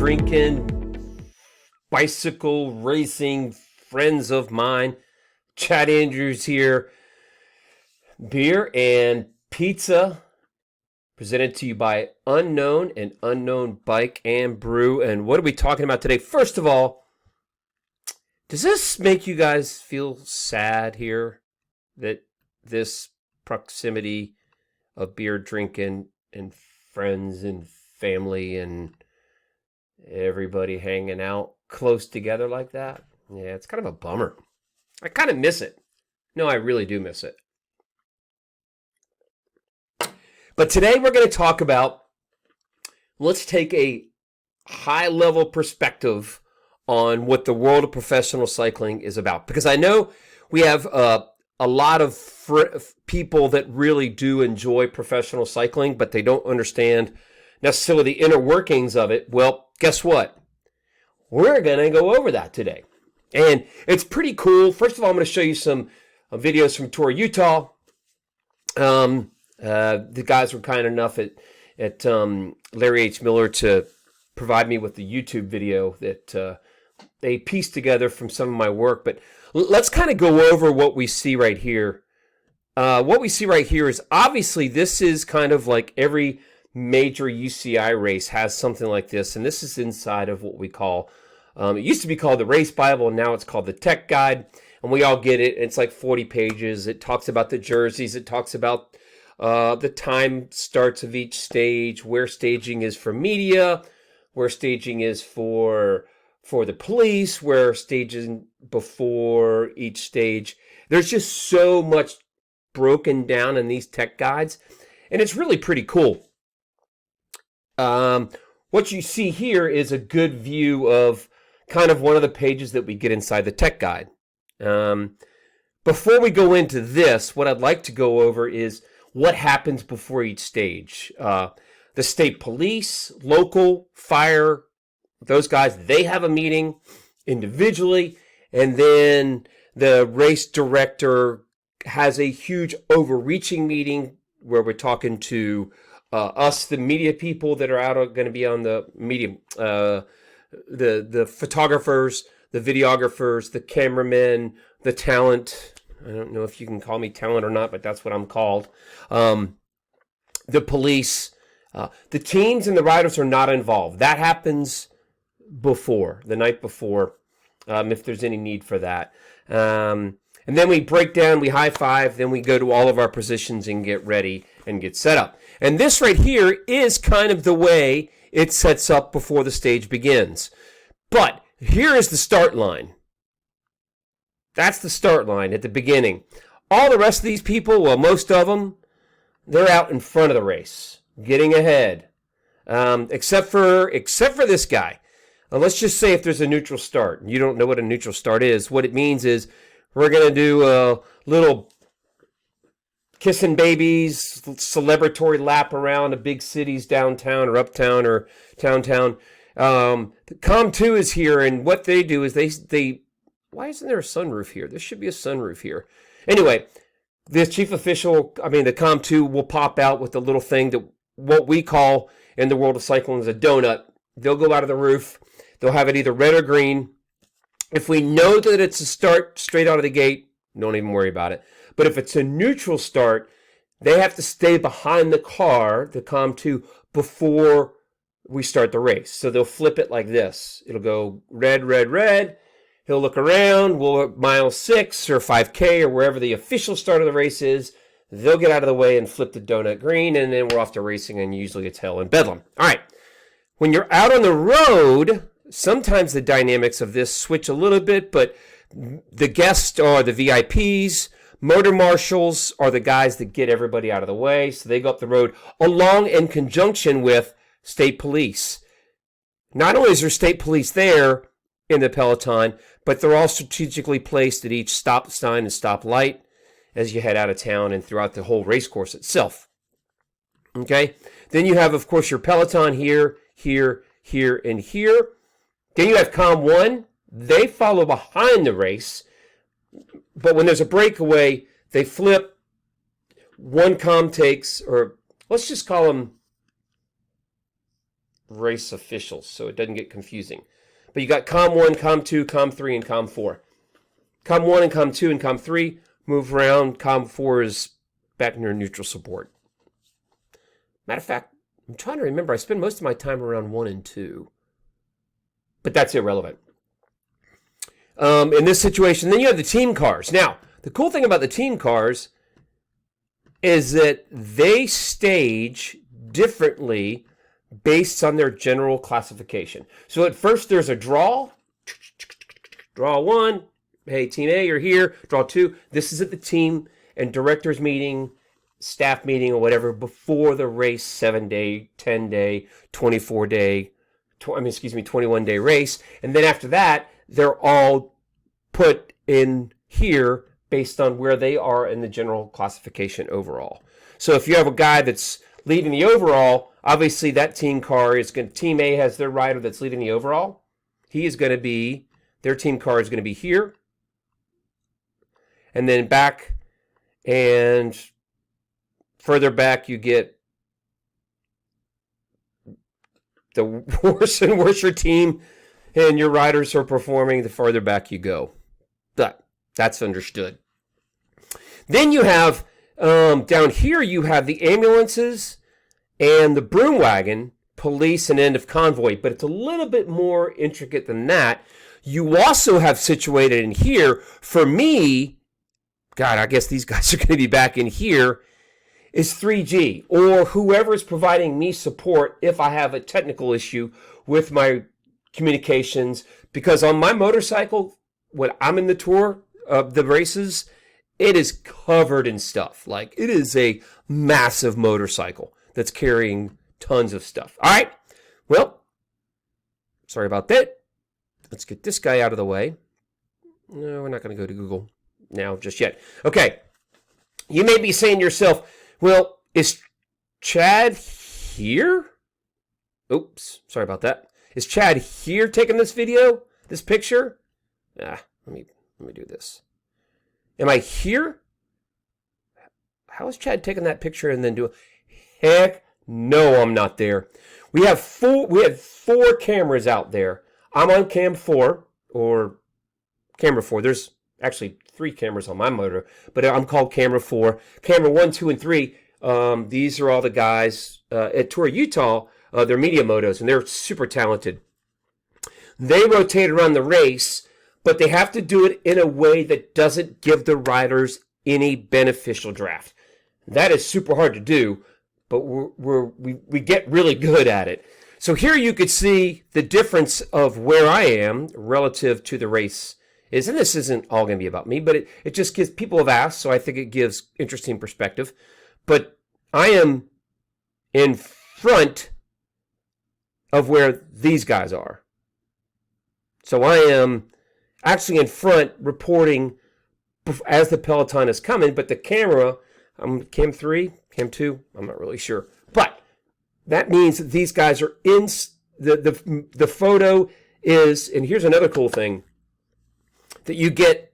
drinking, bicycle racing friends of mine. Chad Andrews here. Beer and pizza presented to you by Unknown and Unknown Bike and Brew. And what are we talking about today? First of all, does this make you guys feel sad here that this proximity of beer drinking and friends and family and everybody hanging out close together like that? Yeah, it's kind of a bummer. I kind of miss it. No, I really do miss it. But today we're going to talk about, let's take a high-level perspective on what the world of professional cycling is about. Because I know we have a lot of people that really do enjoy professional cycling, but they don't understand necessarily the inner workings of it. Well, guess what? We're going to go over that today. And it's pretty cool. First of all, I'm going to show you some videos from Tour Utah. The guys were kind enough at Larry H. Miller to provide me with the YouTube video that they pieced together from some of my work. But let's kind of go over what we see right here. What we see right here is obviously this is kind of like every major UCI race has something like this. And this is inside of what we call, it used to be called the Race Bible, and now it's called the Tech Guide. And we all get it. It's like 40 pages. It talks about the jerseys. It talks about the time starts of each stage, where staging is for media, where staging is for the police, where staging before each stage. There's just so much broken down in these tech guides, and it's really pretty cool. What you see here is a good view of kind of one of the pages that we get inside the tech guide. Before we go into this, what I'd like to go over is what happens before each stage. The state police, local, fire, those guys, they have a meeting individually, and then the race director has a huge overreaching meeting where we're talking to us, the media people that are going to be on the media, the photographers, the videographers, the cameramen, the talent. I don't know if you can call me talent or not, but that's what I'm called. The police, the teams and the riders are not involved. That happens before, the night before, if there's any need for that. And then we break down, we high five, then we go to all of our positions and get ready and get set up. And this right here is kind of the way it sets up before the stage begins. But here is the start line. That's the start line at the beginning. All the rest of these people, well, most of them, they're out in front of the race, getting ahead. Except for this guy. Let's just say if there's a neutral start, and you don't know what a neutral start is, what it means is we're going to do a little kissing babies, celebratory lap around the big cities downtown or uptown or downtown. Com 2 is here, and what they do is they why isn't there a sunroof here? There should be a sunroof here. Anyway, the chief official, the Com 2 will pop out with a little thing that what we call in the world of cycling is a donut. They'll go out of the roof. They'll have it either red or green. If we know that it's a start straight out of the gate, don't even worry about it. But if it's a neutral start, they have to stay behind the car, the Com 2, before we start the race. So they'll flip it like this. It'll go red, red, red. He'll look around. We'll at mile 6 or 5K or wherever the official start of the race is. They'll get out of the way and flip the donut green, and then we're off to racing, and usually it's hell and bedlam. All right. When you're out on the road, sometimes the dynamics of this switch a little bit, but the guests are the VIPs. Motor marshals are the guys that get everybody out of the way, so they go up the road along in conjunction with state police. Not only is there state police there in the peloton, but they're all strategically placed at each stop sign and stop light as you head out of town and throughout the whole race course itself. Okay? Then you have, of course, your peloton here, here, here, and here. Then you have Com 1. They follow behind the race, but when there's a breakaway, they flip. One Com takes, or let's just call them race officials, so it doesn't get confusing. But you got COM 1, COM 2, COM 3, and COM 4. COM 1 and COM 2 and COM 3 move around. COM 4 is back near neutral support. Matter of fact, I'm trying to remember. I spend most of my time around 1 and 2. But that's irrelevant. In this situation, then you have the team cars. Now, the cool thing about the team cars is that they stage differently based on their general classification. So at first there's a draw. Draw 1. Hey, Team A, you're here. Draw 2. This is at the team and directors meeting, staff meeting, or whatever before the race, 7-day, 10-day, 24-day, 21-day race. And then after that, they're all put in here based on where they are in the general classification overall. So if you have a guy that's leading the overall, obviously that team car is going to, Team A has their rider that's leading the overall. He is going to be, their team car is going to be here. And then back and further back, you get the worse and worse your team and your riders are performing, the farther back you go. But that's understood. Then you have, down here, you have the ambulances and the broom wagon, police, and end of convoy. But it's a little bit more intricate than that. You also have situated in here, for me, God, I guess these guys are going to be back in here, is 3G, or whoever is providing me support if I have a technical issue with my communications. Because on my motorcycle, when I'm in the tour of the races, it is covered in stuff. Like, it is a massive motorcycle that's carrying tons of stuff. All right, well, sorry about that. Let's get this guy out of the way. No, we're not going to go to Google now just yet. Okay, you may be saying to yourself, well, is Chad here? Oops, sorry about that. Is Chad here taking this video, this picture? Let me do this. Am I here? How is Chad taking that picture and then doing? Heck no, I'm not there. We had four cameras out there. I'm on cam 4 or camera 4. There's actually 3 cameras on my motor, but I'm called camera 4. Camera 1, 2, and 3. These are all the guys at Tour Utah. They're media motos, and they're super talented. They rotate around the race, but they have to do it in a way that doesn't give the riders any beneficial draft. That is super hard to do, but we get really good at it. So here you could see the difference of where I am relative to the race is, and this isn't all going to be about me, but it just gives, people have asked, so I think it gives interesting perspective. But I am in front of where these guys are. So I am actually in front reporting as the peloton is coming, but the camera, I'm cam 3, cam 2, I'm not really sure. But that means that these guys are in, the photo is, and here's another cool thing, that you get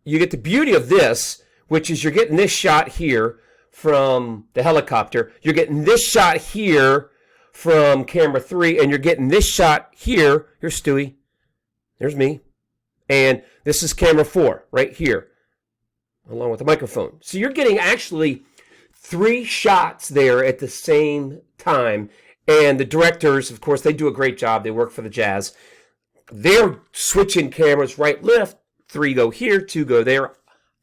the beauty of this, which is you're getting this shot here from the helicopter, you're getting this shot here from camera 3, and you're getting this shot here. Here's Stewie, there's me, and this is camera 4 right here, along with the microphone. So you're getting actually 3 shots there at the same time, and the directors, of course, they do a great job. They work for the Jazz. They're switching cameras right, left. 3 go here, 2 go there.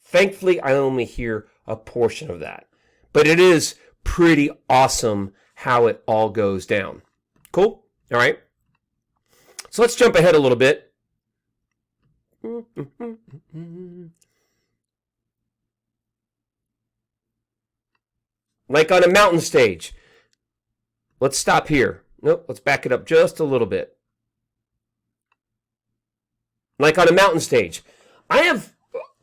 Thankfully, I only hear a portion of that. But it is pretty awesome how it all goes down. Cool? All right. So let's jump ahead a little bit. Like on a mountain stage. Let's stop here. Nope, let's back it up just a little bit. Like on a mountain stage.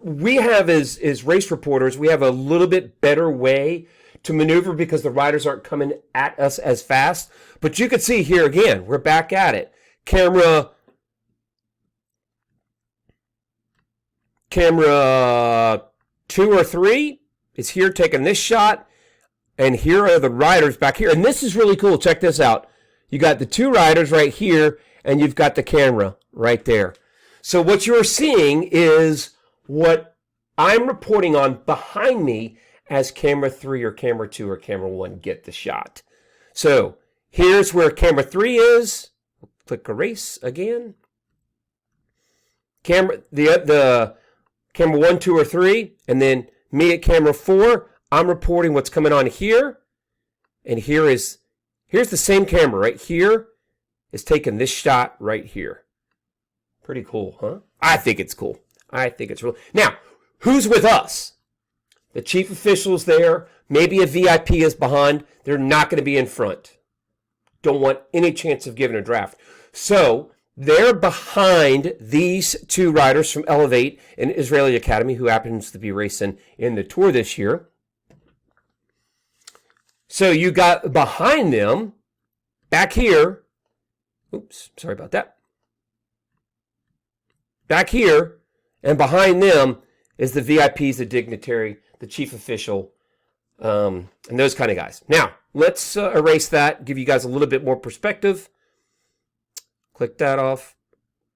We have as race reporters, we have a little bit better way to maneuver because the riders aren't coming at us as fast. But you can see here again, we're back at it. Camera 2 or 3 is here taking this shot. And here are the riders back here. And this is really cool. Check this out. You got the two riders right here, and you've got the camera right there. So what you're seeing is what I'm reporting on behind me as camera 3 or camera 2 or camera 1 get the shot. So here's where camera 3 is. Click erase again. The camera 1, 2, or 3, and then me at camera 4, I'm reporting what's coming on here. And here's the same camera right here is taking this shot right here. Pretty cool, huh? I think it's cool. I think it's real. Now, who's with us? The chief official's there. Maybe a VIP is behind. They're not going to be in front. Don't want any chance of giving a draft. So they're behind these two riders from Elevate and Israeli Academy, who happens to be racing in the Tour this year. So you got behind them, back here, oops, sorry about that. Back here, and behind them is the VIPs, the dignitary, the chief official, and those kind of guys. Now, let's erase that, give you guys a little bit more perspective. Click that off.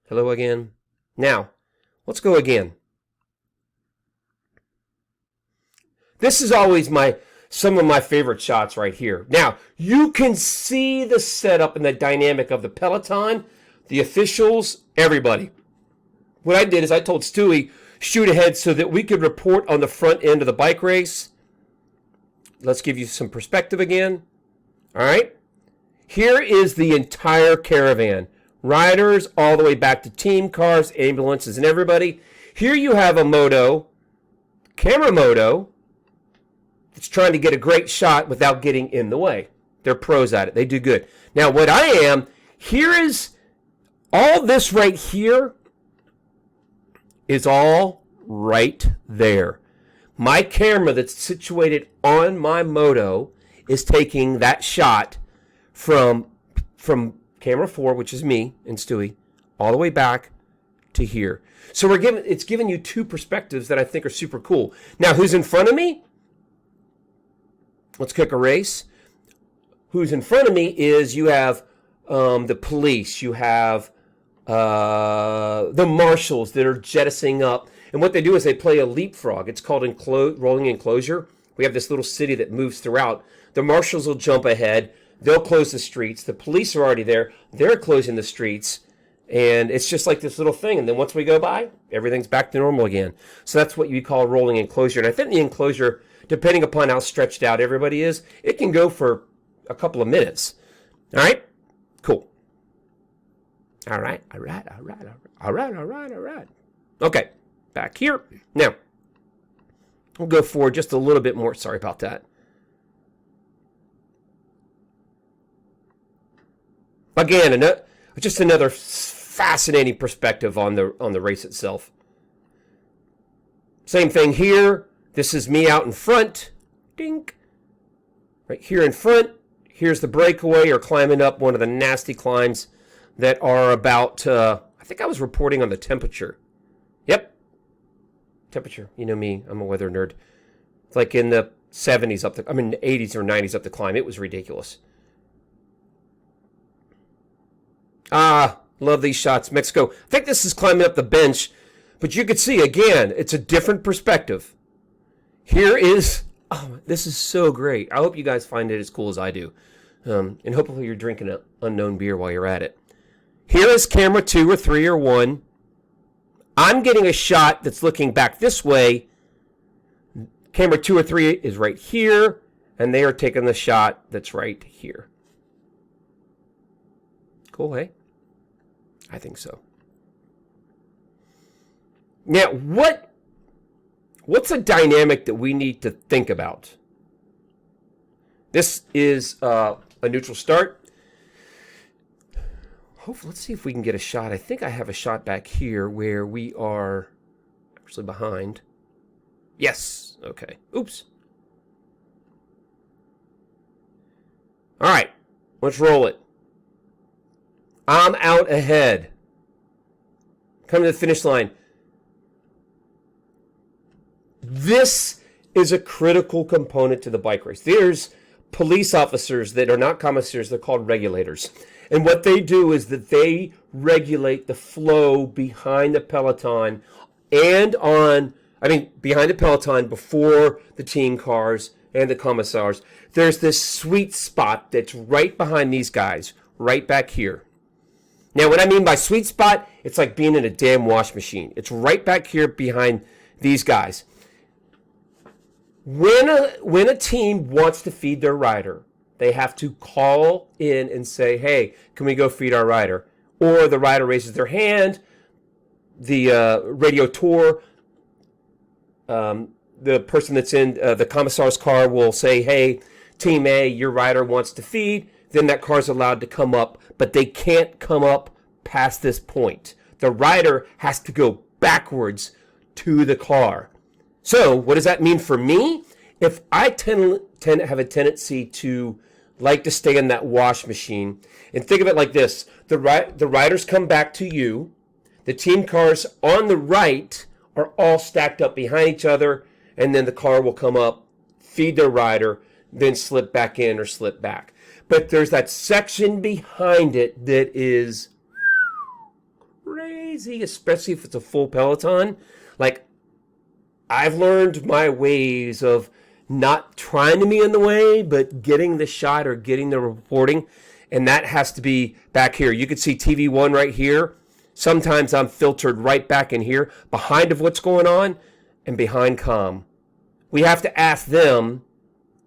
Hello again. Now, let's go again. This is always some of my favorite shots right here. Now, you can see the setup and the dynamic of the peloton, the officials, everybody. What I did is I told Stewie, shoot ahead so that we could report on the front end of the bike race. Let's give you some perspective again. All right. Here is the entire caravan. Riders all the way back to team cars, ambulances, and everybody. Here you have a moto, camera moto, that's trying to get a great shot without getting in the way. They're pros at it. They do good. Now, what I am, here is all this right here is all right there. My camera that's situated on my moto is taking that shot from camera 4, which is me and Stewie, all the way back to here. So it's giving you two perspectives that I think are super cool. Now, who's in front of me? Let's click erase. Who's in front of me is you have the police, you have the marshals that are jettisoning up. And what they do is they play a leapfrog. It's called rolling enclosure. We have this little city that moves throughout. The marshals will jump ahead. They'll close the streets. The police are already there. They're closing the streets. And it's just like this little thing. And then once we go by, everything's back to normal again. So that's what you call rolling enclosure. And I think the enclosure, depending upon how stretched out everybody is, it can go for a couple of minutes. All right? Cool. All right. Okay, back here. Now, we'll go forward just a little bit more. Sorry about that. Again, just another fascinating perspective on the race itself. Same thing here. This is me out in front. Dink. Right here in front. Here's the breakaway or climbing up one of the nasty climbs that are about, I think I was reporting on the temperature. Yep. Temperature. You know me. I'm a weather nerd. It's like in the 70s up the, 80s or 90s up the climb. It was ridiculous. Love these shots. Mexico. I think this is climbing up the bench, but you can see, again, it's a different perspective. Here is, this is so great. I hope you guys find it as cool as I do. And hopefully you're drinking an unknown beer while you're at it. Here is camera 2 or 3 or 1. I'm getting a shot that's looking back this way. Camera 2 or 3 is right here, and they are taking the shot that's right here. Cool, hey? I think so. Now, what's a dynamic that we need to think about? This is a neutral start. Hopefully, let's see if we can get a shot. I think I have a shot back here where we are actually behind. Yes. Okay. Oops. All right. Let's roll it. I'm out ahead. Coming to the finish line. This is a critical component to the bike race. There's police officers that are not commissars. They're called regulators. And what they do is that they regulate the flow behind the peloton behind the peloton before the team cars and the commissars. There's this sweet spot that's right behind these guys, right back here. Now, what I mean by sweet spot, it's like being in a damn wash machine. It's right back here behind these guys. When a team wants to feed their rider, they have to call in and say, hey, can we go feed our rider? Or the rider raises their hand, the radio tour, the person that's in the commissar's car will say, hey, Team A, your rider wants to feed. Then that car's allowed to come up, but they can't come up past this point. The rider has to go backwards to the car. So what does that mean for me? If I tend to have a tendency to like to stay in that wash machine, and think of it like this, the riders come back to you, the team cars on the right are all stacked up behind each other, and then the car will come up, feed their rider, then slip back in or slip back. But there's that section behind it that is crazy, especially if it's a full peloton. Like, I've learned my ways of not trying to be in the way, but getting the shot or getting the reporting. And that has to be back here. You can see TV1 right here. Sometimes I'm filtered right back in here, behind of what's going on, and behind comm. We have to ask them,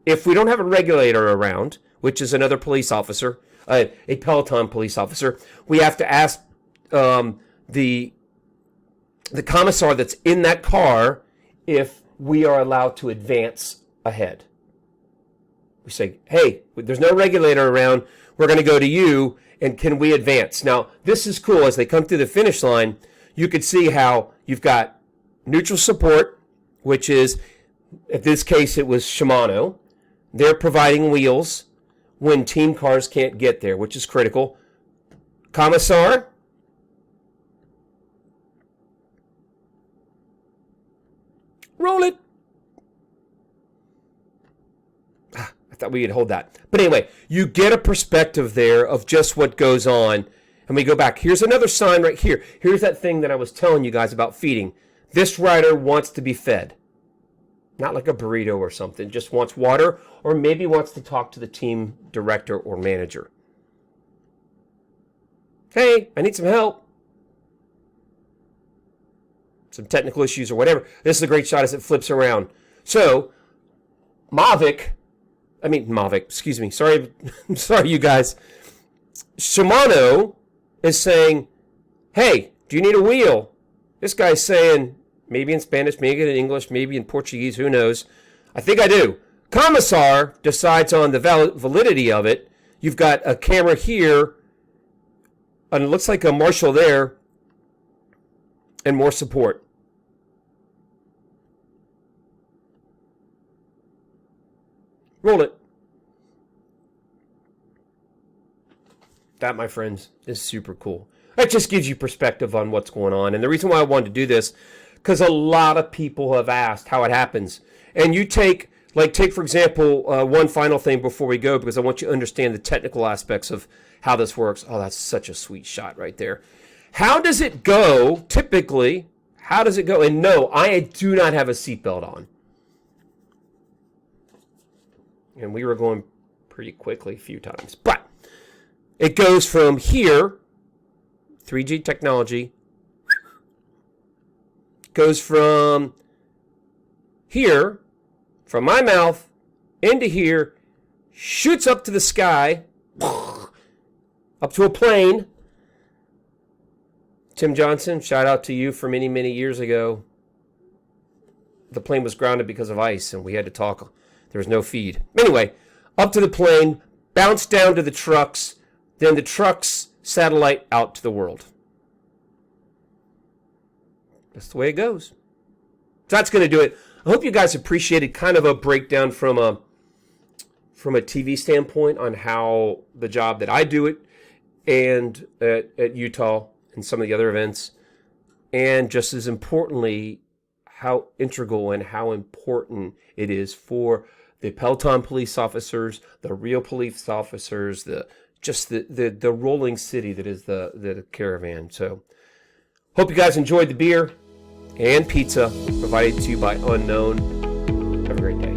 if we don't have a regulator around, which is another police officer, a peloton police officer, we have to ask the commissar that's in that car if we are allowed to advance ahead. We say, hey, there's no regulator around. We're going to go to you, and can we advance? Now, this is cool. As they come through the finish line, you can see how you've got neutral support, which is, in this case, it was Shimano. They're providing wheels when team cars can't get there, which is critical. Commissar, roll it. I thought we'd hold that. But anyway, you get a perspective there of just what goes on. And we go back. Here's another sign right here. Here's that thing that I was telling you guys about feeding. This rider wants to be fed. Not like a burrito or something. Just wants water, or maybe wants to talk to the team director or manager. Hey, I need some help. Some technical issues or whatever. This is a great shot as it flips around. So, Mavic, excuse me. Sorry, you guys. Shimano is saying, hey, do you need a wheel? This guy's saying, maybe in Spanish, maybe in English, maybe in Portuguese, who knows? I think I do. Commissar decides on the validity of it. You've got a camera here, and it looks like a marshal there, and more support. Roll it. That, my friends, is super cool. That just gives you perspective on what's going on. And the reason why I wanted to do this, because a lot of people have asked how it happens. And you take for example, one final thing before we go, because I want you to understand the technical aspects of how this works. Oh, that's such a sweet shot right there. How does it go, typically? How does it go? And no, I do not have a seatbelt on. And we were going pretty quickly a few times. But it goes from here, 3G technology, goes from here, from my mouth, into here, shoots up to the sky, up to a plane. Tim Johnson, shout out to you for many, many years ago. The plane was grounded because of ice, and we had to talk. There was no feed. Anyway, up to the plane, bounced down to the trucks, then the trucks satellite out to the world. That's the way it goes. So that's going to do it. I hope you guys appreciated kind of a breakdown from a TV standpoint on how the job that I do it, and at Utah and some of the other events, and just as importantly, how integral and how important it is for the peloton police officers, the real police officers, the rolling city that is the Caravan. So hope you guys enjoyed the beer and pizza provided to you by Unknown. Have a great day.